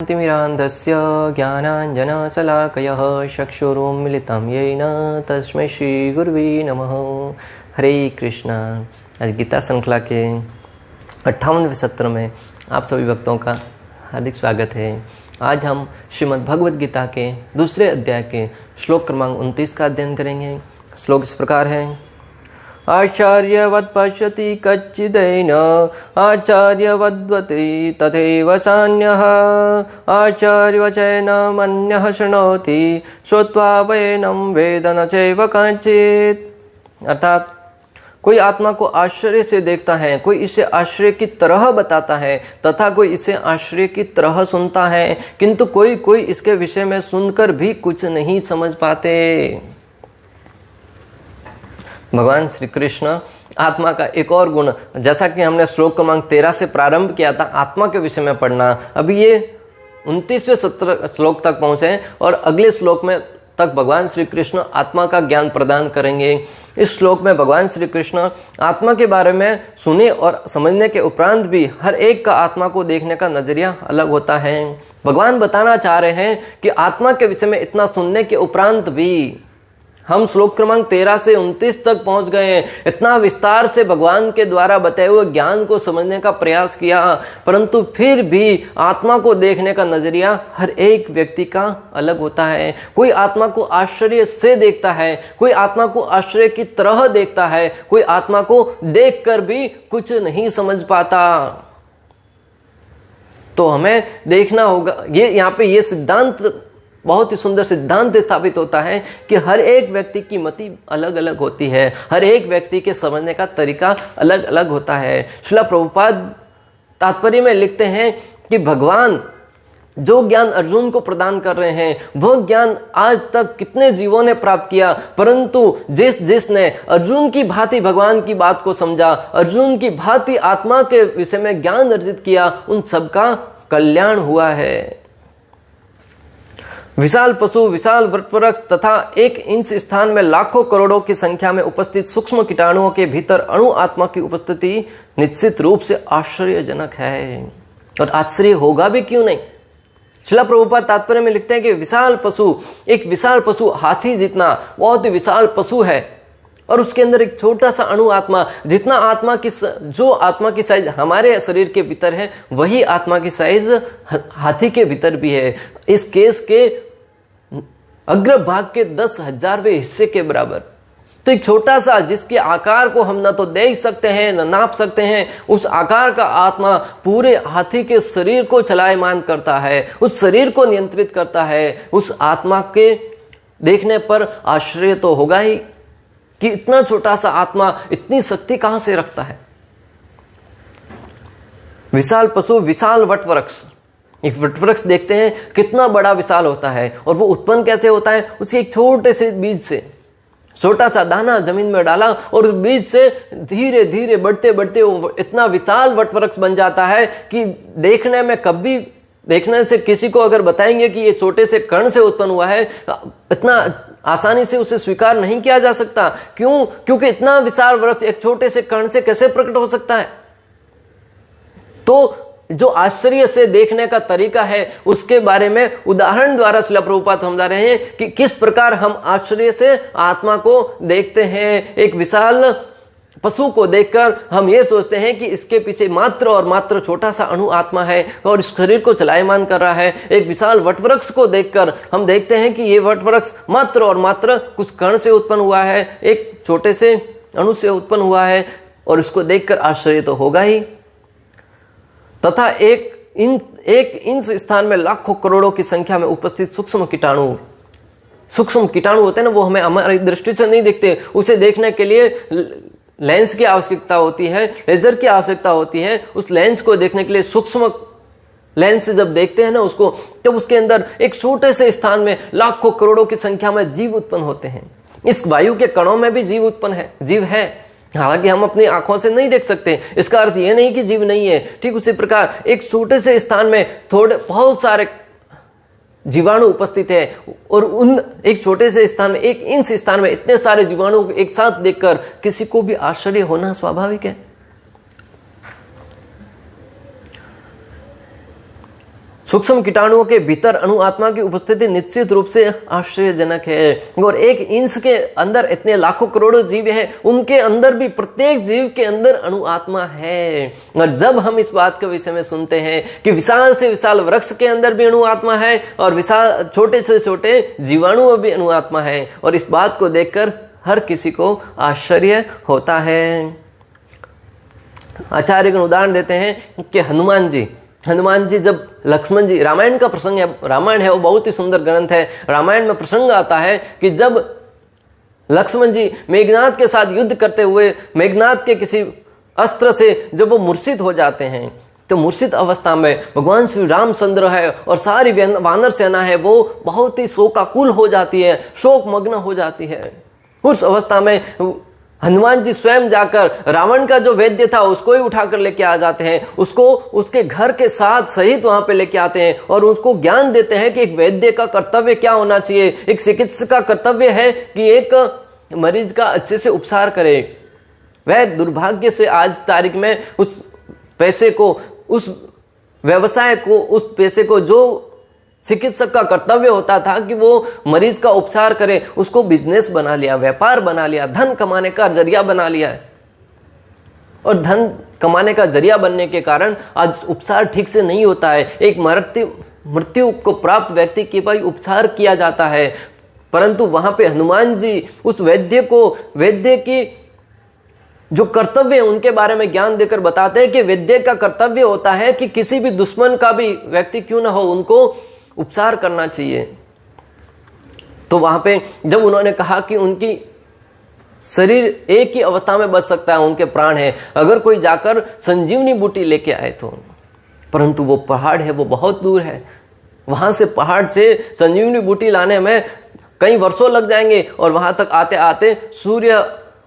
ज्ञानाञ्जनशलाकया ज्ञानाञ्जनशलाकयः चक्षुरुन्मिलितं येन तस्मै श्रीगुरुवे नमः। हरे कृष्णा। आज गीता श्रृंखला के 58वें सत्र में आप सभी भक्तों का हार्दिक स्वागत है। आज हम श्रीमद् भगवद गीता के दूसरे अध्याय के श्लोक क्रमांक 29 का अध्ययन करेंगे। श्लोक इस प्रकार है। आचार्यवत् पश्यति कच्चिदेन आचार्यवद्वति तथैव सान्यः आचार्यवचनमन्यः शृणोति श्रुत्वा वैनं वेद न चैव कश्चित्। अर्थात कोई आत्मा को आश्चर्य से देखता है, कोई इसे आश्चर्य की तरह बताता है तथा कोई इसे आश्चर्य की तरह सुनता है, किंतु कोई इसके विषय में सुनकर भी कुछ नहीं समझ पाते। भगवान श्री कृष्ण आत्मा का एक और गुण, जैसा कि हमने श्लोक क्रमांक 13 से प्रारंभ किया था आत्मा के विषय में पढ़ना, अभी ये 29वें श्लोक तक पहुंचे और अगले श्लोक में तक भगवान श्री कृष्ण आत्मा का ज्ञान प्रदान करेंगे। इस श्लोक में भगवान श्री कृष्ण आत्मा के बारे में सुने और समझने के उपरांत भी हर एक का आत्मा को देखने का नजरिया अलग होता है। भगवान बताना चाह रहे हैं कि आत्मा के विषय में इतना सुनने के उपरांत भी हम श्लोक क्रमांक 13 से 29 तक पहुंच गए हैं। इतना विस्तार से भगवान के द्वारा बताए हुए ज्ञान को समझने का प्रयास किया, परंतु फिर भी आत्मा को देखने का नजरिया हर एक व्यक्ति का अलग होता है। कोई आत्मा को आश्चर्य से देखता है, कोई आत्मा को आश्चर्य की तरह देखता है, कोई आत्मा को देखकर भी कुछ नहीं समझ पाता। तो हमें देखना होगा, ये यहाँ पे ये सिद्धांत, बहुत ही सुंदर सिद्धांत स्थापित होता है कि हर एक व्यक्ति की मति अलग अलग होती है, हर एक व्यक्ति के समझने का तरीका अलग अलग होता है। श्रील प्रभुपाद तात्पर्य में लिखते हैं कि भगवान जो ज्ञान अर्जुन को प्रदान कर रहे हैं वह ज्ञान आज तक कितने जीवों ने प्राप्त किया, परंतु जिसने अर्जुन की भांति भगवान की बात को समझा, अर्जुन की भांति आत्मा के विषय में ज्ञान अर्जित किया, उन सबका कल्याण हुआ है। विशाल पशु, विशाल वृक्षवृक्ष तथा 1 इंच स्थान में लाखों करोड़ों की संख्या में उपस्थित सूक्ष्म कीटाणुओं के भीतर अणु आत्मा की उपस्थिति निश्चित रूप से आश्चर्यजनक है, और आश्चर्य होगा भी क्यों नहीं। श्रील प्रभुपाद तात्पर्य में लिखते हैं कि विशाल पशु, एक विशाल पशु हाथी जितना बहुत ही विशाल पशु है, और उसके अंदर एक छोटा सा अणु आत्मा, जितना आत्मा की जो आत्मा की साइज हमारे शरीर के भीतर है वही आत्मा की साइज हाथी के भीतर भी है। इस केस के अग्रभाग के 10,000वें हिस्से के बराबर। तो एक छोटा सा, जिसके आकार को हम न तो देख सकते हैं न नाप सकते हैं, उस आकार का आत्मा पूरे हाथी के शरीर को चलायमान करता है, उस शरीर को नियंत्रित करता है। उस आत्मा के देखने पर आश्चर्य तो होगा ही कि इतना छोटा सा आत्मा इतनी शक्ति कहां से रखता है। विशाल पशु, विशाल वटवृक्ष, एक वटवृक्ष देखते हैं कितना बड़ा विशाल होता है, और वो उत्पन्न कैसे होता है, उसके एक छोटे से बीज से, छोटा सा दाना जमीन में डाला और उस बीज से धीरे धीरे बढ़ते बढ़ते वो इतना विशाल वटवृक्ष बन जाता है कि देखने में, कभी देखने से किसी को अगर बताएंगे कि ये छोटे से कण से उत्पन्न हुआ है, इतना आसानी से उसे स्वीकार नहीं किया जा सकता। क्यों? क्योंकि इतना विशाल वृक्ष एक छोटे से कण से कैसे प्रकट हो सकता है। तो जो आश्चर्य से देखने का तरीका है उसके बारे में उदाहरण द्वारा श्रील प्रभुपाद समझा रहे हैं कि किस प्रकार हम आश्चर्य से आत्मा को देखते हैं। एक विशाल पशु को देखकर हम ये सोचते हैं कि इसके पीछे मात्र और मात्र छोटा सा अणु आत्मा है और इस शरीर को चलायमान कर रहा है। एक विशाल वटवृक्ष को देखकर हम देखते हैं कि ये वटवृक्ष मात्र और मात्र कुछ कण से उत्पन्न हुआ है, एक छोटे से अणु से उत्पन्न हुआ है, और इसको देखकर आश्चर्य तो होगा ही। तथा एक इंच स्थान में लाखों करोड़ों की संख्या में उपस्थित सूक्ष्म कीटाणु होते हैं ना, वो हमें हमारी दृष्टि से नहीं दिखते। उसे देखने के लिए लेंस की आवश्यकता होती है, लेजर की आवश्यकता होती है। उस लेंस को देखने के लिए सूक्ष्म लेंस से जब देखते हैं ना उसको, तब उसके अंदर एक छोटे से स्थान में लाखों करोड़ों की संख्या में जीव उत्पन्न होते हैं। इस वायु के कणों में भी जीव उत्पन्न है, जीव है, हालांकि हम अपनी आंखों से नहीं देख सकते। इसका अर्थ यह नहीं कि जीव नहीं है। ठीक उसी प्रकार एक छोटे से स्थान में बहुत सारे जीवाणु उपस्थित है, और उन एक छोटे से स्थान में, 1 इंच स्थान में इतने सारे जीवाणु को एक साथ देखकर किसी को भी आश्चर्य होना स्वाभाविक है। सूक्ष्म कीटाणुओं के भीतर अणु आत्मा की उपस्थिति निश्चित रूप से आश्चर्यजनक है। और एक इंच के अंदर इतने लाखों करोड़ों जीव हैं, उनके अंदर भी प्रत्येक जीव के अंदर अणु आत्मा है। और जब हम इस बात के विषय में सुनते हैं कि विशाल से विशाल वृक्ष के अंदर भी अणु आत्मा है और विशाल छोटे से छोटे जीवाणु में भी अणु आत्मा है, और इस बात को देखकर हर किसी को आश्चर्य होता है। आचार्यगण उदाहरण देते हैं कि हनुमान जी जब लक्ष्मण जी, रामायण का प्रसंग है, रामायण है वो बहुत ही सुंदर ग्रंथ है। रामायण में प्रसंग आता है कि जब लक्ष्मण जी मेघनाथ के साथ युद्ध करते हुए मेघनाथ के किसी अस्त्र से जब वो मूर्छित हो जाते हैं, तो मूर्छित अवस्था में भगवान श्री रामचंद्र है और सारी वानर सेना है वो बहुत ही शोकाकुल हो जाती है, शोक मग्न हो जाती है। उस अवस्था में हनुमान जी स्वयं जाकर रावण का जो वैद्य था उसको ही उठाकर लेके आ जाते हैं, उसको उसके घर के साथ सहित वहां पे लेके आते हैं और उसको ज्ञान देते हैं कि एक वैद्य का कर्तव्य क्या होना चाहिए। एक चिकित्सक का कर्तव्य है कि एक मरीज का अच्छे से उपचार करे। वह दुर्भाग्य से आज तारीख में उस पैसे को, उस व्यवसाय को, उस पैसे को जो चिकित्सक का कर्तव्य होता था कि वो मरीज का उपचार करे, उसको बिजनेस बना लिया, व्यापार बना लिया, धन कमाने का जरिया बना लिया है। और धन कमाने का जरिया बनने के कारण आज उपचार ठीक से नहीं होता है। एक मृत्यु को प्राप्त व्यक्ति के भाई उपचार किया जाता है, परंतु वहां पे हनुमान जी उस वैद्य की जो कर्तव्य है उनके बारे में ज्ञान देकर बताते हैं कि वैद्य का कर्तव्य होता है कि किसी भी दुश्मन का भी व्यक्ति क्यों ना हो, उनको उपचार करना चाहिए। तो वहां पे जब उन्होंने कहा कि उनकी शरीर एक ही अवस्था में बच सकता है, उनके प्राण है, अगर कोई जाकर संजीवनी बूटी लेके आए तो, परंतु वो पहाड़ है वो बहुत दूर है, वहां से पहाड़ से संजीवनी बूटी लाने में कई वर्षों लग जाएंगे और वहां तक आते आते सूर्य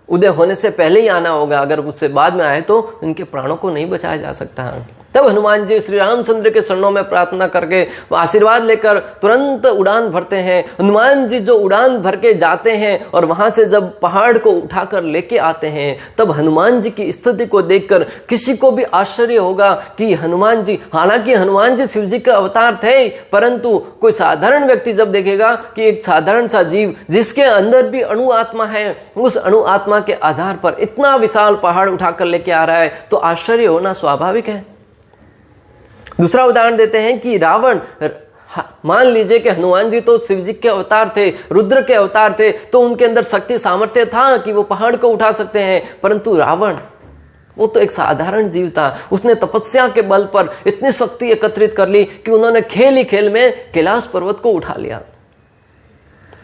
उदय होने से पहले ही आना होगा। अगर उससे बाद में आए तो उनके प्राणों को नहीं बचाया जा सकता है। तब हनुमान जी श्री रामचंद्र के चरणों में प्रार्थना करके आशीर्वाद लेकर तुरंत उड़ान भरते हैं। हनुमान जी जो उड़ान भर के जाते हैं और वहां से जब पहाड़ को उठाकर लेके आते हैं, तब हनुमान जी की स्थिति को देखकर किसी को भी आश्चर्य होगा कि हनुमान जी, हालांकि हनुमान जी शिव जी का अवतार थे, परंतु कोई साधारण व्यक्ति जब देखेगा कि एक साधारण सा जीव जिसके अंदर भी अणु आत्मा है, उस अणु आत्मा के आधार पर इतना विशाल पहाड़ उठाकर लेके आ रहा है, तो आश्चर्य होना स्वाभाविक है। दूसरा उदाहरण देते हैं कि रावण, मान लीजिए कि हनुमान जी तो शिव जी के अवतार थे, रुद्र के अवतार थे, तो उनके अंदर शक्ति सामर्थ्य था कि वो पहाड़ को उठा सकते हैं, परंतु रावण वो तो एक साधारण जीव था। उसने तपस्या के बल पर इतनी शक्ति एकत्रित कर ली कि उन्होंने खेल ही खेल में कैलाश पर्वत को उठा लिया।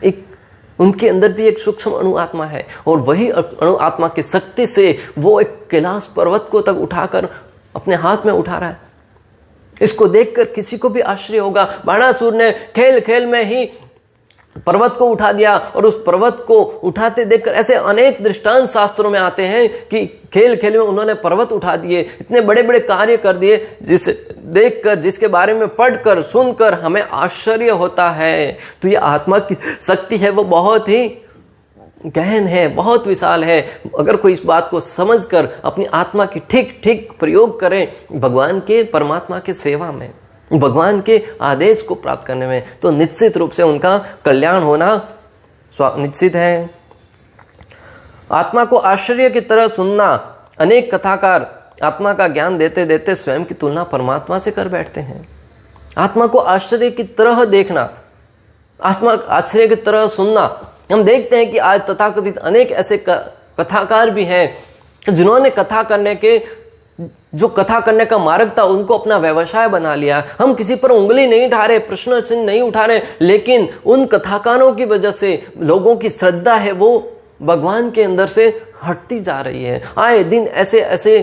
एक उनके अंदर भी एक सूक्ष्म अणु आत्मा है और वही अणु आत्मा की शक्ति से वो एक कैलाश पर्वत को तक उठाकर अपने हाथ में उठा रहा है। इसको देखकर किसी को भी आश्चर्य होगा। बाणासुर ने खेल खेल में ही पर्वत को उठा दिया और उस पर्वत को उठाते देखकर ऐसे अनेक दृष्टांत शास्त्रों में आते हैं कि खेल खेल में उन्होंने पर्वत उठा दिए, इतने बड़े बड़े कार्य कर दिए, जिसे देखकर, जिसके बारे में पढ़कर सुनकर हमें आश्चर्य होता है। तो ये आत्मा की शक्ति है वो बहुत ही गहन है, बहुत विशाल है। अगर कोई इस बात को समझकर अपनी आत्मा की ठीक ठीक प्रयोग करे भगवान के, परमात्मा के सेवा में, भगवान के आदेश को प्राप्त करने में, तो निश्चित रूप से उनका कल्याण होना निश्चित है। आत्मा को आश्चर्य की तरह सुनना। अनेक कथाकार आत्मा का ज्ञान देते देते स्वयं की तुलना परमात्मा से कर बैठते हैं। आत्मा को आश्चर्य की तरह देखना, आत्मा आश्चर्य की तरह सुनना। हम देखते हैं कि आज तथाकथित अनेक ऐसे कथाकार भी हैं जिन्होंने कथा करने का मार्ग था उनको अपना व्यवसाय बना लिया। हम किसी पर उंगली नहीं उठा रहे, प्रश्न चिन्ह नहीं उठा रहे, लेकिन उन कथाकारों की वजह से लोगों की श्रद्धा है वो भगवान के अंदर से हटती जा रही है। आए दिन ऐसे ऐसे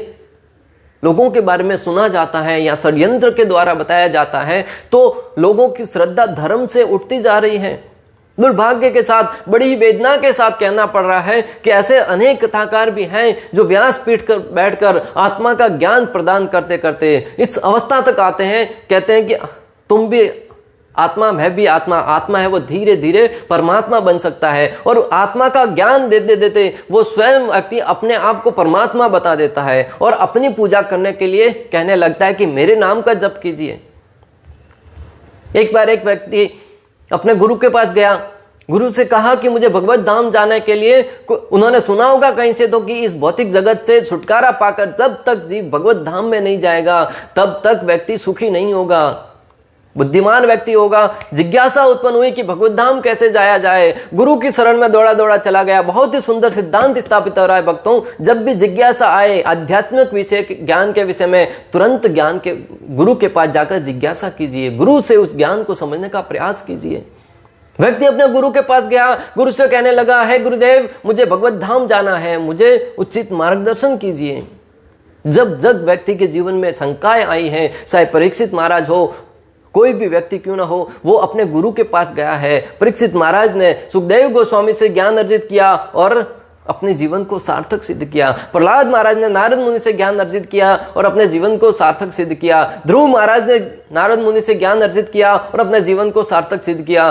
लोगों के बारे में सुना जाता है या षड्यंत्र के द्वारा बताया जाता है, तो लोगों की श्रद्धा धर्म से उठती जा रही है। दुर्भाग्य के साथ, बड़ी वेदना के साथ कहना पड़ रहा है कि ऐसे अनेक कथाकार भी हैं जो व्यासपीठ पर बैठकर आत्मा का ज्ञान प्रदान करते करते इस अवस्था तक आते हैं, कहते हैं कि तुम भी आत्मा, मैं भी आत्मा। आत्मा है वो धीरे धीरे परमात्मा बन सकता है, और आत्मा का ज्ञान देते देते वो स्वयं व्यक्ति अपने आप को परमात्मा बता देता है और अपनी पूजा करने के लिए कहने लगता है कि मेरे नाम का जप कीजिए। एक बार एक व्यक्ति अपने गुरु के पास गया, गुरु से कहा कि मुझे भगवत धाम जाने के लिए, उन्होंने सुना होगा कहीं से तो कि इस भौतिक जगत से छुटकारा पाकर जब तक जीव भगवत धाम में नहीं जाएगा तब तक व्यक्ति सुखी नहीं होगा, बुद्धिमान व्यक्ति होगा। जिज्ञासा उत्पन्न हुई कि भगवत धाम कैसे जाया जाए। गुरु की शरण में दौड़ा दौड़ा चला गया। बहुत ही सुंदर सिद्धांत स्थापित हो रहा है भक्तों, जब भी जिज्ञासा आए आध्यात्मिक विषय ज्ञान के विषय में, तुरंत ज्ञान के गुरु के पास जाकर जिज्ञासा कीजिए, गुरु से उस ज्ञान को समझने का प्रयास कीजिए। व्यक्ति अपने गुरु के पास गया, गुरु से कहने लगा, है गुरुदेव मुझे भगवत धाम जाना है, मुझे उचित मार्गदर्शन कीजिए। जब जब व्यक्ति के जीवन में शंकाएं आई हैं, चाहे परीक्षित महाराज हो, कोई भी व्यक्ति क्यों ना हो, वो अपने गुरु के पास गया है। परीक्षित महाराज ने सुखदेव गोस्वामी से ज्ञान अर्जित किया और अपने जीवन को सार्थक सिद्ध किया। प्रहलाद महाराज ने नारद मुनि से ज्ञान अर्जित किया और अपने जीवन को सार्थक सिद्ध किया। ध्रुव महाराज ने नारद मुनि से ज्ञान अर्जित किया और अपने जीवन को सार्थक सिद्ध किया।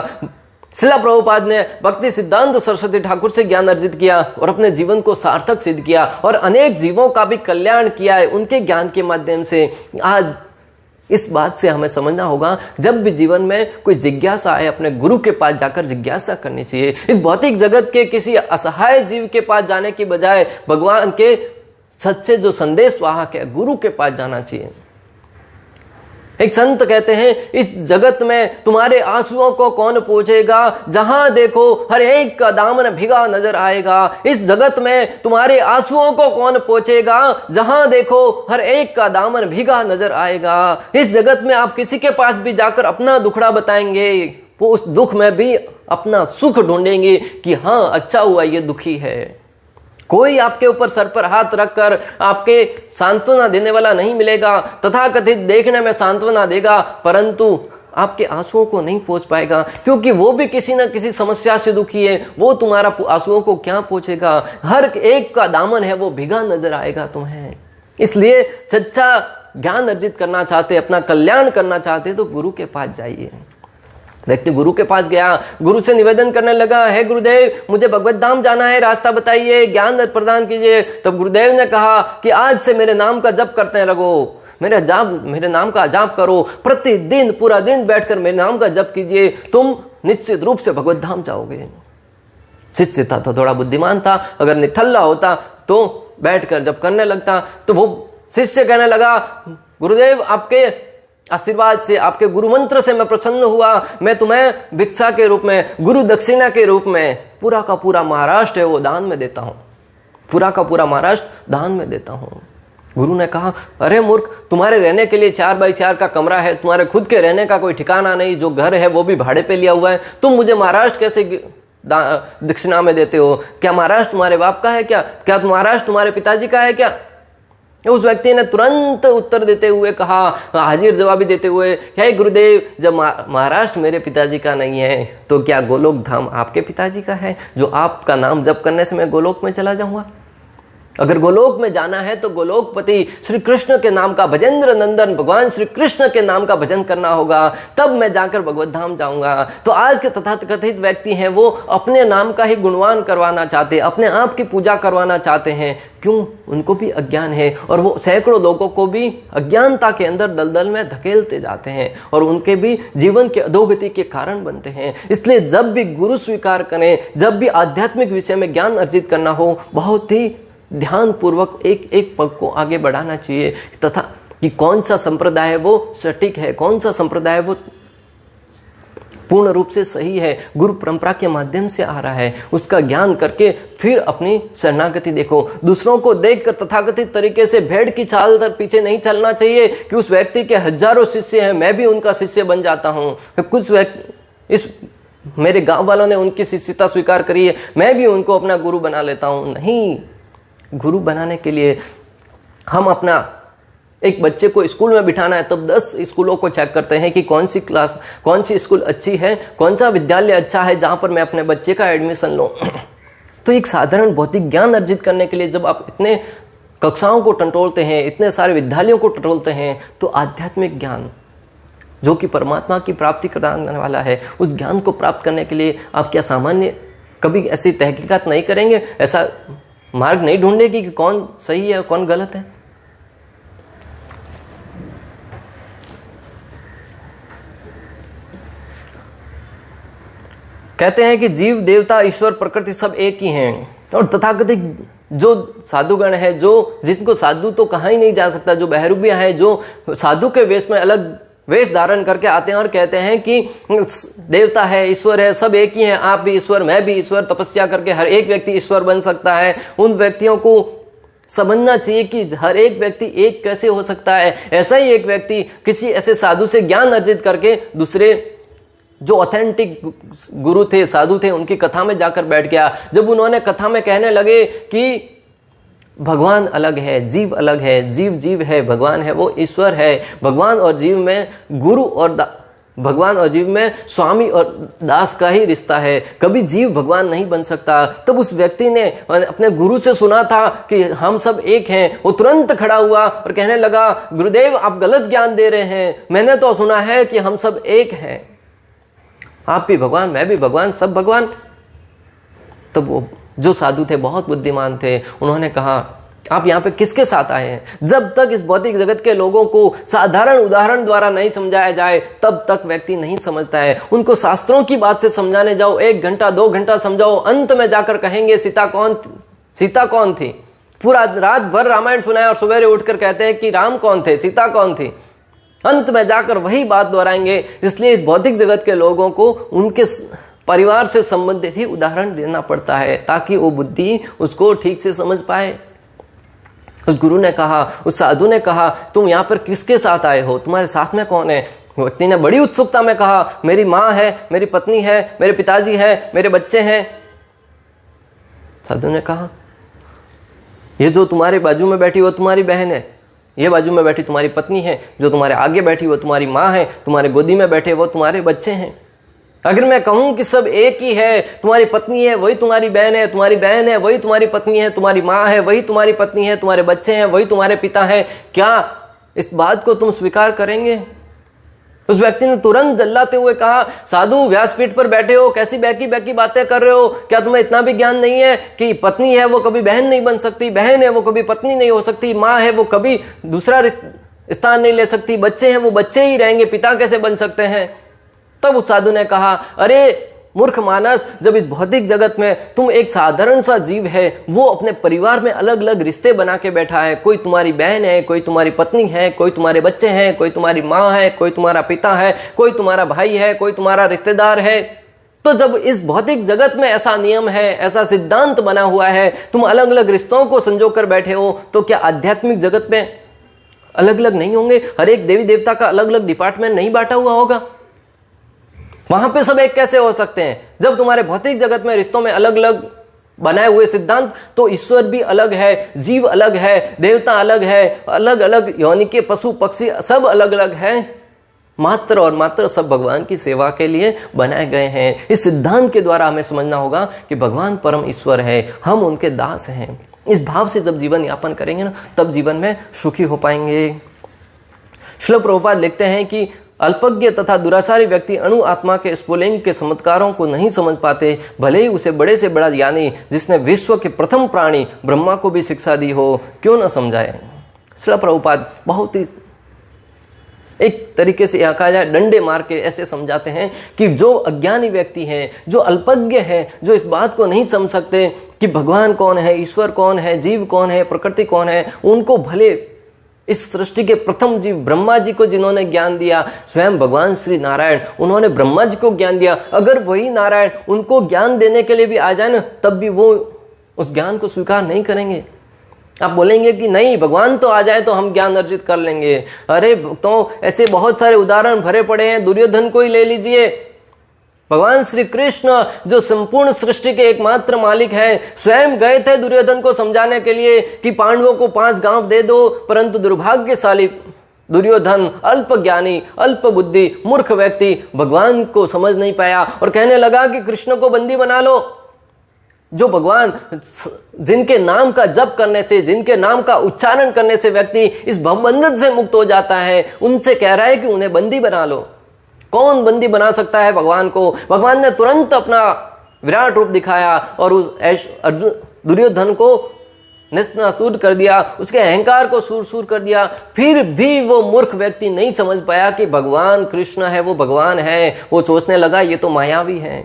श्रील प्रभुपाद ने भक्ति सिद्धांत सरस्वती ठाकुर से ज्ञान अर्जित किया और अपने जीवन को सार्थक सिद्ध किया और अनेक जीवों का भी कल्याण किया है उनके ज्ञान के माध्यम से। आज इस बात से हमें समझना होगा, जब भी जीवन में कोई जिज्ञासा आए अपने गुरु के पास जाकर जिज्ञासा करनी चाहिए। इस भौतिक जगत के किसी असहाय जीव के पास जाने की बजाय भगवान के सच्चे जो संदेश वाहक है गुरु के पास जाना चाहिए। एक संत कहते हैं, इस जगत में तुम्हारे आंसुओं को कौन पोंछेगा, जहां देखो हर एक का दामन भीगा नजर आएगा। इस जगत में तुम्हारे आंसुओं को कौन पोंछेगा, जहां देखो हर एक का दामन भीगा नजर आएगा। इस जगत में आप किसी के पास भी जाकर अपना दुखड़ा बताएंगे, वो उस दुख में भी अपना सुख ढूंढेंगे कि हाँ अच्छा हुआ ये दुखी है। कोई आपके ऊपर सर पर हाथ रखकर आपके सांत्वना देने वाला नहीं मिलेगा। तथाकथित देखने में सांत्वना देगा परंतु आपके आंसुओं को नहीं पहुंच पाएगा, क्योंकि वो भी किसी न किसी समस्या से दुखी है। वो तुम्हारा आंसुओं को क्या पहुंचेगा, हर एक का दामन है वो भीगा नजर आएगा तुम्हें। इसलिए सच्चा ज्ञान अर्जित करना चाहते, अपना कल्याण करना चाहते तो गुरु के पास जाइए। व्यक्ति गुरु के पास गया, गुरु से निवेदन करने लगा, है गुरुदेव मुझे भगवत धाम जाना है, रास्ता बताइए, ज्ञान प्रदान कीजिए। तब गुरुदेव ने कहा कि आज से मेरे नाम का जप करते लगो, मेरे नाम का जाप करो, प्रतिदिन पूरा दिन बैठकर मेरे नाम का जप कीजिए, तुम निश्चित रूप से भगवत धाम जाओगे। शिष्य था तो थोड़ा बुद्धिमान था, अगर निठल्ला होता तो बैठकर जप करने लगता। तो वो शिष्य कहने लगा, गुरुदेव आपके आशीर्वाद से, आपके गुरु मंत्र से मैं प्रसन्न हुआ, मैं तुम्हें भिक्षा के रूप में, गुरु दक्षिणा के रूप में पूरा का पूरा महाराष्ट्र है वो दान में देता हूं, पूरा का पूरा महाराष्ट्र दान में देता हूं। गुरु ने कहा, अरे मूर्ख, तुम्हारे रहने के लिए 4x4 का कमरा है, तुम्हारे खुद के रहने का कोई ठिकाना नहीं, जो घर है वो भी भाड़े पे लिया हुआ है, तुम मुझे महाराष्ट्र कैसे दक्षिणा में देते हो? क्या महाराष्ट्र तुम्हारे बाप का है क्या महाराष्ट्र तुम्हारे पिताजी का है क्या? उस व्यक्ति ने तुरंत उत्तर देते हुए कहा, हाजिर जवाबी देते हुए, हे गुरुदेव, जब महाराष्ट्र मेरे पिताजी का नहीं है तो क्या गोलोक धाम आपके पिताजी का है, जो आपका नाम जप करने से मैं गोलोक में चला जाऊंगा? अगर गोलोक में जाना है तो गोलोकपति श्री कृष्ण के नाम का, भजेंद्र नंदन भगवान श्री कृष्ण के नाम का भजन करना होगा, तब मैं जाकर भगवत धाम जाऊंगा। तो आज के तथाकथित व्यक्ति हैं वो अपने नाम का ही गुणवान करवाना चाहते हैं, अपने आप की पूजा करवाना चाहते हैं। क्यों? उनको भी अज्ञान है और वो सैकड़ों लोगों को भी अज्ञानता के अंदर दलदल में धकेलते जाते हैं और उनके भी जीवन के अधोगति के कारण बनते हैं। इसलिए जब भी गुरु स्वीकार करें, जब भी आध्यात्मिक विषय में ज्ञान अर्जित करना हो, बहुत ही ध्यान पूर्वक एक एक पग को आगे बढ़ाना चाहिए, तथा कि कौन सा संप्रदाय है वो सटीक है, कौन सा संप्रदाय वो पूर्ण रूप से सही है, गुरु परंपरा के माध्यम से आ रहा है, उसका ज्ञान करके फिर अपनी शरणागति देखो। दूसरों को देखकर तथाकथित तरीके से भेड़ की चाल पर पीछे नहीं चलना चाहिए कि उस व्यक्ति के हजारों शिष्य हैं, मैं भी उनका शिष्य बन जाता हूं। कुछ व्यक्ति, इस मेरे गांव वालों ने उनकी शिष्यता स्वीकार करी है, मैं भी उनको अपना गुरु बना लेता हूं। नहीं, गुरु बनाने के लिए हम अपना एक बच्चे को स्कूल में बिठाना है तब 10 स्कूलों को चेक करते हैं कि कौन सी क्लास, कौन सी स्कूल अच्छी है, कौन सा विद्यालय अच्छा है जहां पर मैं अपने बच्चे का एडमिशन लूं। तो एक साधारण भौतिक ज्ञान अर्जित करने के लिए जब आप इतने कक्षाओं को टटोलते हैं, इतने सारे विद्यालयों को टटोलते हैं, तो आध्यात्मिक ज्ञान जो कि परमात्मा की प्राप्ति कराने वाला है, उस ज्ञान को प्राप्त करने के लिए आप क्या सामान्य कभी ऐसी तहकीकात नहीं करेंगे, ऐसा मार्ग नहीं ढूंढेगी कि कौन सही है कौन गलत है? कहते हैं कि जीव, देवता, ईश्वर, प्रकृति सब एक ही हैं। और तथाकथित जो साधुगण है, जो जिनको साधु तो कहा ही नहीं जा सकता, जो बहरूपिया है, जो साधु के वेश में अलग वेश धारण करके आते हैं और कहते हैं कि देवता है, ईश्वर है, सब एक ही हैं, आप भी ईश्वर, मैं भी ईश्वर, तपस्या करके हर एक व्यक्ति ईश्वर बन सकता है। उन व्यक्तियों को समझना चाहिए कि हर एक व्यक्ति एक कैसे हो सकता है। ऐसा ही एक व्यक्ति किसी ऐसे साधु से ज्ञान अर्जित करके दूसरे जो ऑथेंटिक गुरु थे, साधु थे, उनकी कथा में जाकर बैठ गया। जब उन्होंने कथा में कहने लगे कि भगवान अलग है, जीव अलग है, जीव जीव है, भगवान है, वो ईश्वर है, भगवान और जीव में गुरु और भगवान और जीव में स्वामी और दास का ही रिश्ता है, कभी जीव भगवान नहीं बन सकता। तब उस व्यक्ति ने अपने गुरु से सुना था कि हम सब एक हैं, वो तुरंत खड़ा हुआ और कहने लगा, गुरुदेव आप गलत ज्ञान दे रहे हैं, मैंने तो सुना है कि हम सब एक हैं, आप भी भगवान, मैं भी भगवान, सब भगवान। तब वो जो साधु थे, बहुत बुद्धिमान थे, उन्होंने कहा आप यहाँ पे किसके साथ आए हैं? जब तक इस भौतिक जगत के लोगों को साधारण उदाहरण द्वारा नहीं समझाया जाए तब तक व्यक्ति नहीं समझता है। उनको शास्त्रों की बात से समझाने जाओ, 1 घंटा 2 घंटा समझाओ, अंत में जाकर कहेंगे सीता कौन थी। पूरा रात भर रामायण सुनाया और सवेरे उठकर कहते हैं कि राम कौन थे, सीता कौन थी। अंत में जाकर वही बात दोहराएंगे। इसलिए इस भौतिक जगत के लोगों को उनके परिवार से संबंधित ही उदाहरण देना पड़ता है ताकि वो बुद्धि उसको ठीक से समझ पाए। उस गुरु ने कहा, उस साधु ने कहा, तुम यहाँ पर किसके साथ आए हो, तुम्हारे साथ में कौन है? व्यक्ति ने बड़ी उत्सुकता में कहा, मेरी माँ है, मेरी पत्नी है, मेरे पिताजी है, मेरे बच्चे हैं। साधु ने कहा, ये जो तुम्हारे बाजू में बैठी वो तुम्हारी बहन है, ये बाजू में बैठी तुम्हारी पत्नी है, जो तुम्हारे आगे बैठी वो तुम्हारी माँ है, तुम्हारे गोदी में बैठे वो तुम्हारे बच्चे हैं। अगर मैं कहूं कि सब एक ही है, तुम्हारी पत्नी है वही तुम्हारी बहन है, तुम्हारी बहन है वही तुम्हारी पत्नी है, तुम्हारी माँ है वही तुम्हारी पत्नी है, तुम्हारे बच्चे हैं वही तुम्हारे पिता है, क्या इस बात को तुम स्वीकार करेंगे? उस व्यक्ति ने तुरंत जल्लाते हुए कहा, साधु व्यासपीठ पर बैठे हो, कैसी बैकी बैकी बातें कर रहे हो? क्या तुम्हें इतना भी ज्ञान नहीं है कि पत्नी है वो कभी बहन नहीं बन सकती, बहन है वो कभी पत्नी नहीं हो सकती, माँ है वो कभी दूसरा स्थान नहीं ले सकती, बच्चे हैं वो बच्चे ही रहेंगे, पिता कैसे बन सकते हैं? तब उस साधु ने कहा, अरे मूर्ख मानस, जब इस भौतिक जगत में तुम एक साधारण सा जीव है, वो अपने परिवार में अलग अलग रिश्ते बना के बैठा है, कोई तुम्हारी बहन है, कोई तुम्हारी पत्नी है, कोई तुम्हारे बच्चे हैं, कोई तुम्हारी माँ है, कोई तुम्हारा पिता है, कोई तुम्हारा भाई है, कोई तुम्हारा रिश्तेदार है। तो जब इस भौतिक जगत में ऐसा नियम है, ऐसा सिद्धांत बना हुआ है, तुम अलग अलग रिश्तों को संजो कर बैठे हो, तो क्या आध्यात्मिक जगत में अलग अलग नहीं होंगे? हर एक देवी देवता का अलग अलग डिपार्टमेंट नहीं बांटा हुआ होगा? वहां पे सब एक कैसे हो सकते हैं? जब तुम्हारे भौतिक जगत में रिश्तों में अलग अलग बनाए हुए सिद्धांत, तो ईश्वर भी अलग है, जीव अलग है, देवता अलग है, अलग अलग योनि के पशु पक्षी सब अलग अलग है, मात्र और मात्र सब भगवान की सेवा के लिए बनाए गए हैं। इस सिद्धांत के द्वारा हमें समझना होगा कि भगवान परम ईश्वर है, हम उनके दास हैं। इस भाव से जब जीवन यापन करेंगे ना, तब जीवन में सुखी हो पाएंगे। श्रील प्रभुपाद लिखते हैं कि अल्पज्ञ तथा दुराचारी व्यक्ति अणु आत्मा के स्फुलिंग के चमत्कारों को नहीं समझ पाते, भले ही उसे बड़े से बड़ा ज्ञानी जिसने विश्व के प्रथम प्राणी ब्रह्मा को भी शिक्षा दी हो क्यों न समझाए। श्रील प्रभुपाद बहुत ही एक तरीके से यहाँ कहा जाए डंडे मार के ऐसे समझाते हैं कि जो अज्ञानी व्यक्ति हैं, जो अल्पज्ञ हैं, जो इस बात को नहीं समझ सकते कि भगवान कौन है, ईश्वर कौन है, जीव कौन है, प्रकृति कौन है, उनको भले इस सृष्टि के प्रथम जीव ब्रह्मा जी को जिन्होंने ज्ञान दिया, स्वयं भगवान श्री नारायण, उन्होंने ब्रह्मा जी को ज्ञान दिया, अगर वही नारायण उनको ज्ञान देने के लिए भी आ जाए ना, तब भी वो उस ज्ञान को स्वीकार नहीं करेंगे। आप बोलेंगे कि नहीं, भगवान तो आ जाए तो हम ज्ञान अर्जित कर लेंगे। अरे तो ऐसे बहुत सारे उदाहरण भरे पड़े हैं, दुर्योधन को ही ले लीजिए। भगवान श्री कृष्ण जो संपूर्ण सृष्टि के एकमात्र मालिक हैं, स्वयं गए थे दुर्योधन को समझाने के लिए कि पांडवों को 5 गांव दे दो, परंतु दुर्भाग्यशाली दुर्योधन अल्प ज्ञानी, अल्प बुद्धि, मूर्ख व्यक्ति भगवान को समझ नहीं पाया और कहने लगा कि कृष्ण को बंदी बना लो। जो भगवान जिनके नाम का जप करने से, जिनके नाम का उच्चारण करने से व्यक्ति इस भवबंधन से मुक्त हो जाता है, उनसे कह रहा है कि उन्हें बंदी बना लो। कौन बंदी बना सकता है भगवान को? भगवान ने तुरंत अपना विराट रूप दिखाया और उस दुर्योधन को निस्तासूर कर दिया, उसके अहंकार को सूर कर दिया। फिर भी वो मूर्ख व्यक्ति नहीं समझ पाया कि भगवान कृष्ण है, वो भगवान है। वो सोचने लगा ये तो मायावी है,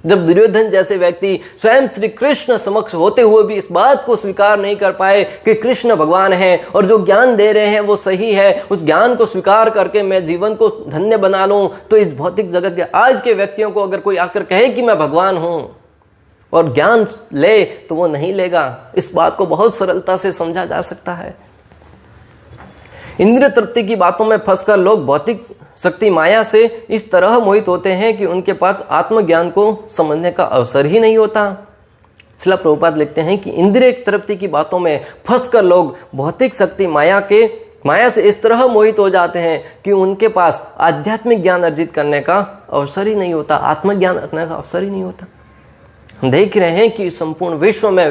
जब दुर्योधन जैसे व्यक्ति स्वयं श्री कृष्ण समक्ष होते हुए भी इस बात को स्वीकार नहीं कर पाए कि कृष्ण भगवान है और जो ज्ञान दे रहे हैं वो सही है, उस ज्ञान को स्वीकार करके मैं जीवन को धन्य बना लूं, तो इस भौतिक जगत के आज के व्यक्तियों को अगर कोई आकर कहे कि मैं भगवान हूं और ज्ञान ले, तो वो नहीं लेगा। इस बात को बहुत सरलता से समझा जा सकता है। इंद्रिय तृप्ति की बातों में फंसकर लोग भौतिक शक्ति माया से इस तरह मोहित होते हैं कि उनके पास आत्मज्ञान को समझने का अवसर ही नहीं होता। श्रील प्रभुपाद लिखते हैं कि इंद्रिय तृप्ति की बातों में फंसकर लोग भौतिक शक्ति माया से इस तरह मोहित हो जाते हैं कि उनके पास आध्यात्मिक ज्ञान अर्जित करने का अवसर ही नहीं होता, आत्मज्ञान रखने का अवसर ही नहीं होता। हम देख रहे हैं कि संपूर्ण विश्व में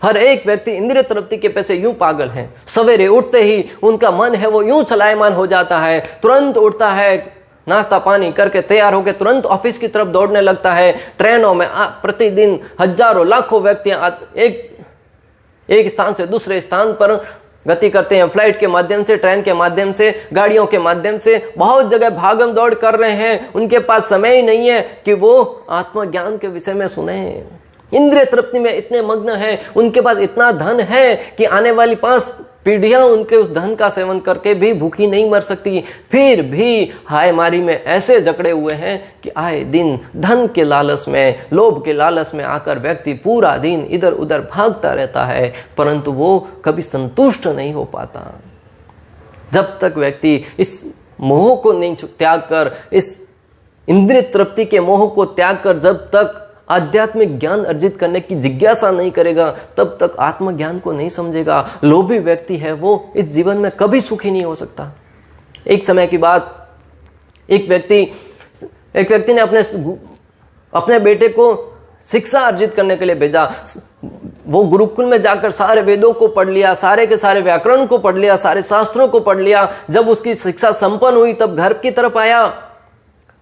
हर एक व्यक्ति इंद्रिय तृप्ति के पैसे यूं पागल है। सवेरे उठते ही उनका मन है वो यूं चलायमान हो जाता है, तुरंत उठता है, नाश्ता पानी करके तैयार होकर तुरंत ऑफिस की तरफ दौड़ने लगता है। ट्रेनों में प्रतिदिन हजारों लाखों व्यक्ति एक स्थान से दूसरे स्थान पर गति करते हैं, फ्लाइट के माध्यम से, ट्रेन के माध्यम से, गाड़ियों के माध्यम से, बहुत जगह भागम दौड़ कर रहे हैं। उनके पास समय ही नहीं है कि वो आत्मज्ञान के विषय में सुने। इंद्रिय तृप्ति में इतने मग्न हैं, उनके पास इतना धन है कि आने वाली 5 पीढ़ियां उनके उस धन का सेवन करके भी भूखी नहीं मर सकती। फिर भी हाय मारी में ऐसे जकड़े हुए हैं कि आए दिन धन के लालच में, लोभ के लालच में आकर व्यक्ति पूरा दिन इधर उधर भागता रहता है, परंतु वो कभी संतुष्ट नहीं हो पाता। जब तक व्यक्ति इस मोह को नहीं त्याग कर, इस इंद्रिय तृप्ति के मोह को त्याग कर जब तक आध्यात्मिक ज्ञान अर्जित करने की जिज्ञासा नहीं करेगा, तब तक आत्मज्ञान को नहीं समझेगा। लोभी व्यक्ति है वो इस जीवन में कभी सुखी नहीं हो सकता। एक समय की बात, एक व्यक्ति ने अपने बेटे को शिक्षा अर्जित करने के लिए भेजा। वो गुरुकुल में जाकर सारे वेदों को पढ़ लिया, सारे के सारे व्याकरण को पढ़ लिया, सारे शास्त्रों को पढ़ लिया। जब उसकी शिक्षा संपन्न हुई तब घर की तरफ आया,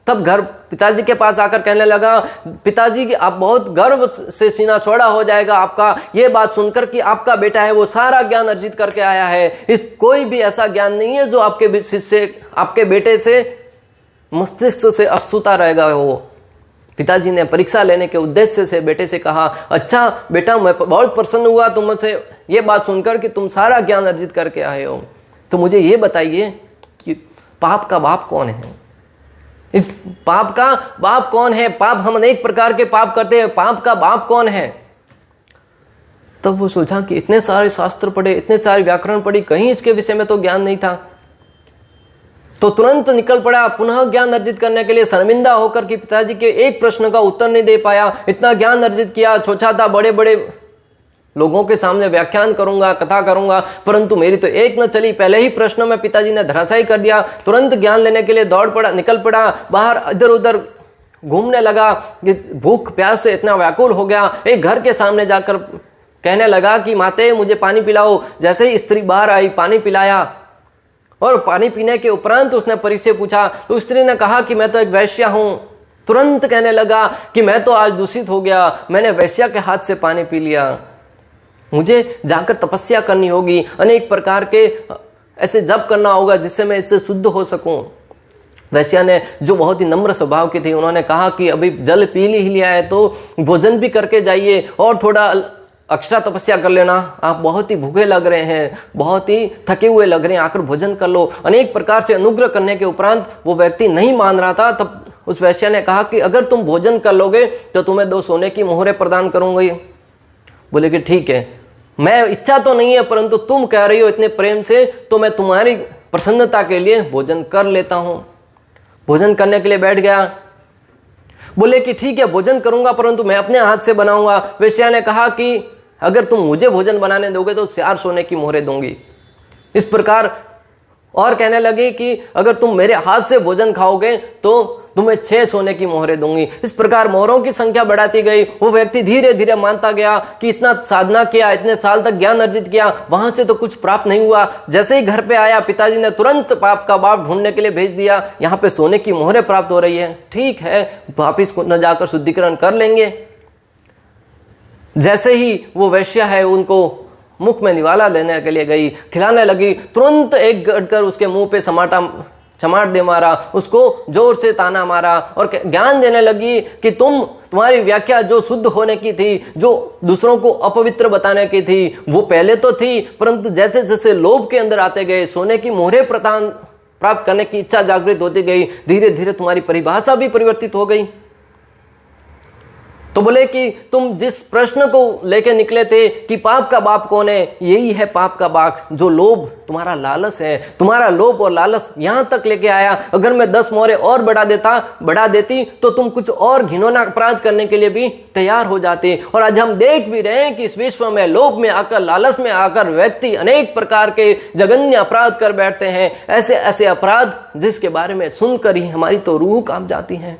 तब घर पिताजी के पास आकर कहने लगा, पिताजी की आप बहुत गर्व से सीना चौड़ा हो जाएगा आपका ये बात सुनकर कि आपका बेटा है वो सारा ज्ञान अर्जित करके आया है। इस कोई भी ऐसा ज्ञान नहीं है जो आपके बेटे से मस्तिष्क से अछूता रहेगा। वो पिताजी ने परीक्षा लेने के उद्देश्य से बेटे से कहा, अच्छा बेटा मैं बहुत प्रसन्न हुआ तुमसे ये बात सुनकर कि तुम सारा ज्ञान अर्जित करके आए हो, तो मुझे ये बताइए कि पाप का बाप कौन है? इस पाप का बाप कौन है? पाप हम अनेक प्रकार के पाप करते हैं, पाप का बाप कौन है? तब वो सोचा कि इतने सारे शास्त्र पढ़े, इतने सारे व्याकरण पढ़ी, कहीं इसके विषय में तो ज्ञान नहीं था। तो तुरंत निकल पड़ा पुनः ज्ञान अर्जित करने के लिए, शर्मिंदा होकर कि पिताजी के एक प्रश्न का उत्तर नहीं दे पाया। इतना ज्ञान अर्जित किया, सोचा था बड़े बड़े लोगों के सामने व्याख्यान करूंगा, कथा करूंगा, परंतु मेरी तो एक न चली। पहले ही प्रश्न में पिताजी ने धराशायी कर दिया। तुरंत ज्ञान लेने के लिए निकल पड़ा, बाहर इधर उधर घूमने लगा, भूख प्यास से इतना व्याकुल हो गया। एक घर के सामने जाकर कहने लगा कि माते मुझे पानी पिलाओ। जैसे ही स्त्री बाहर आई, पानी पिलाया, और पानी पीने के उपरांत उसने परी से पूछा, तो स्त्री ने कहा कि मैं तो एक वैश्या हूं। तुरंत कहने लगा कि मैं तो आज दूषित हो गया, मैंने वैश्या के हाथ से पानी पी लिया, मुझे जाकर तपस्या करनी होगी, अनेक प्रकार के ऐसे जप करना होगा जिससे मैं इससे शुद्ध हो सकूं। वैश्या ने, जो बहुत ही नम्र स्वभाव की थी, उन्होंने कहा कि अभी जल पी ही लिया है तो भोजन भी करके जाइए और थोड़ा एक्स्ट्रा तपस्या कर लेना, आप बहुत ही भूखे लग रहे हैं, बहुत ही थके हुए लग रहे हैं, आकर भोजन कर लो। अनेक प्रकार से अनुग्रह करने के उपरांत वो व्यक्ति नहीं मान रहा था। तब उस वैश्या ने कहा कि अगर तुम भोजन कर लोगे तो तुम्हें 2 सोने की मोहरें प्रदान करूंगी। बोले कि ठीक है, मैं इच्छा तो नहीं है परंतु तुम कह रही हो इतने प्रेम से, तो मैं तुम्हारी प्रसन्नता के लिए भोजन कर लेता हूं। भोजन करने के लिए बैठ गया। बोले कि ठीक है भोजन करूंगा परंतु मैं अपने हाथ से बनाऊंगा। वैश्या ने कहा कि अगर तुम मुझे भोजन बनाने दोगे तो 4 सोने की मोहरें दूंगी। इस प्रकार और कहने लगी कि अगर तुम मेरे हाथ से भोजन खाओगे तो तुम्हें 6 सोने की मोहरें दूंगी। इस प्रकार मोहरों की संख्या बढ़ाती गई। वो व्यक्ति धीरे धीरे मानता गया कि इतना साधना किया, इतने साल तक ज्ञान अर्जित किया, वहां से तो कुछ प्राप्त नहीं हुआ। जैसे ही घर पे आया, पिताजी ने तुरंत पाप का बाप ढूंढने के लिए भेज दिया, यहाँ पे सोने की मोहरें प्राप्त हो रही है, ठीक है वापिस को न जाकर शुद्धिकरण कर लेंगे। जैसे ही वो वैश्या है उनको मुख में निवाला देने के लिए गई, खिलाने लगी, तुरंत एक गड़कर उसके मुंह पे चमाट दे मारा, उसको जोर से ताना मारा और ज्ञान देने लगी कि तुम्हारी व्याख्या जो शुद्ध होने की थी, जो दूसरों को अपवित्र बताने की थी, वो पहले तो थी, परंतु जैसे जैसे लोभ के अंदर आते गए, सोने की मोहरें प्राप्त करने की इच्छा जागृत होती गई, धीरे धीरे तुम्हारी परिभाषा भी परिवर्तित हो गई। तो बोले कि तुम जिस प्रश्न को लेके निकले थे कि पाप का बाप कौन है, यही है पाप का बाप, जो लोभ, तुम्हारा लालच है। तुम्हारा लोभ और लालच यहां तक लेके आया। अगर मैं 10 मोहरें और बढ़ा देती तो तुम कुछ और घिनौना अपराध करने के लिए भी तैयार हो जाते। और आज हम देख भी रहे हैं कि इस विश्व में लोभ में आकर, लालच में आकर व्यक्ति अनेक प्रकार के जघन्य अपराध कर बैठते हैं। ऐसे ऐसे अपराध जिसके बारे में सुनकर ही हमारी तो रूह कांप जाती है।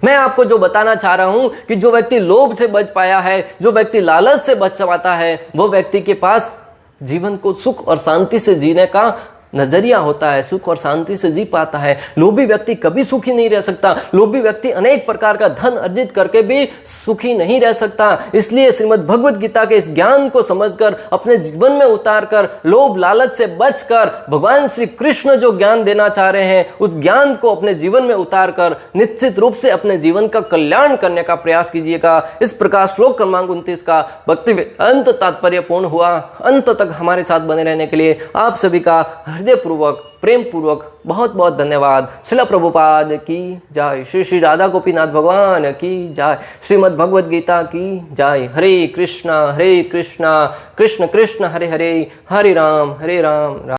मैं आपको जो बताना चाह रहा हूं कि जो व्यक्ति लोभ से बच पाया है, जो व्यक्ति लालच से बच पाता है, वो व्यक्ति के पास जीवन को सुख और शांति से जीने का नजरिया होता है, सुख और शांति से जी पाता है। लोभी व्यक्ति कभी सुखी नहीं रह सकता। लोभी व्यक्ति अनेक प्रकार का धन अर्जित करके भी सुखी नहीं रह सकता। इसलिए श्रीमद् भगवत गीता के इस ज्ञान को समझकर, अपने जीवन में उतारकर, लोभ लालच से बचकर भगवान श्री कृष्ण जो ज्ञान देना चाह रहे हैं, उस ज्ञान को अपने जीवन में उतारकर निश्चित रूप से अपने जीवन का कल्याण करने का प्रयास कीजिएगा। इस प्रकार श्लोक क्रमांक 29 का भक्ति अंत तात्पर्य पूर्ण हुआ। अंत तक हमारे साथ बने रहने के लिए आप सभी का हृदय पूर्वक, प्रेम पूर्वक बहुत बहुत धन्यवाद। श्रील प्रभुपाद की जय। श्री श्री राधा गोपीनाथ भगवान की जय। श्रीमद् भगवद गीता की जय। हरे कृष्णा कृष्ण कृष्ण हरे हरे, हरे राम